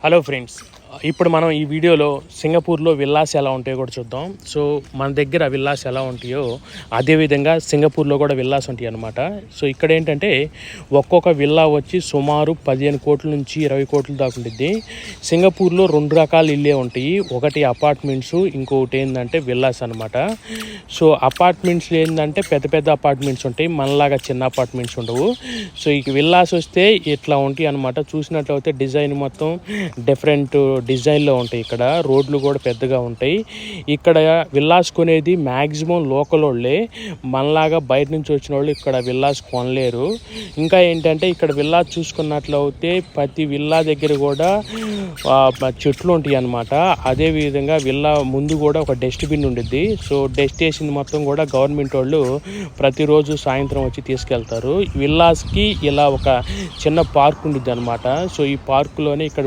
Hello friends, ఇప్పుడు మనం ఈ వీడియోలో సింగపూర్లో విల్లాస్ ఎలా ఉంటాయో కూడా చూద్దాం. సో మన దగ్గర విల్లాస్ ఎలా ఉంటాయో అదేవిధంగా సింగపూర్లో కూడా విల్లాస్ ఉంటాయి అన్నమాట. సో ఇక్కడ ఏంటంటే ఒక్కొక్క విల్లా వచ్చి సుమారు 15 కోట్ల నుంచి 20 కోట్ల దాకా ఉంటుంది. సింగపూర్లో 2 రకాల ఇల్లే ఉంటాయి. ఒకటి అపార్ట్మెంట్స్, ఇంకొకటి ఏంటంటే విల్లాస్ అనమాట. సో అపార్ట్మెంట్స్లో ఏంటంటే పెద్ద పెద్ద అపార్ట్మెంట్స్ ఉంటాయి, మనలాగా చిన్న అపార్ట్మెంట్స్ ఉండవు. సో ఈ విల్లాస్ వస్తే ఇట్లా ఉంటాయి అనమాట. చూసినట్లయితే డిజైన్ మొత్తం డిఫరెంట్ డిజైన్లో ఉంటాయి. ఇక్కడ రోడ్లు కూడా పెద్దగా ఉంటాయి. ఇక్కడ విల్లాస్ కొనేది మ్యాక్సిమం లోకల్ వాళ్ళే, మనలాగా బయట నుంచి వచ్చిన వాళ్ళు ఇక్కడ విల్లాస్ కొనలేరు. ఇంకా ఏంటంటే ఇక్కడ విల్లాస్ చూసుకున్నట్లయితే ప్రతి విల్లా దగ్గర కూడా చెట్లు ఉంటాయి అన్నమాట. అదేవిధంగా విల్లా ముందు కూడా ఒక డస్ట్బిన్ ఉండిద్ది. సో డస్టేషన్ మొత్తం కూడా గవర్నమెంట్ వాళ్ళు ప్రతిరోజు సాయంత్రం వచ్చి తీసుకెళ్తారు. విల్లాస్కి ఇలా ఒక చిన్న పార్క్ ఉండిద్ది అనమాట. సో ఈ పార్కులోనే ఇక్కడ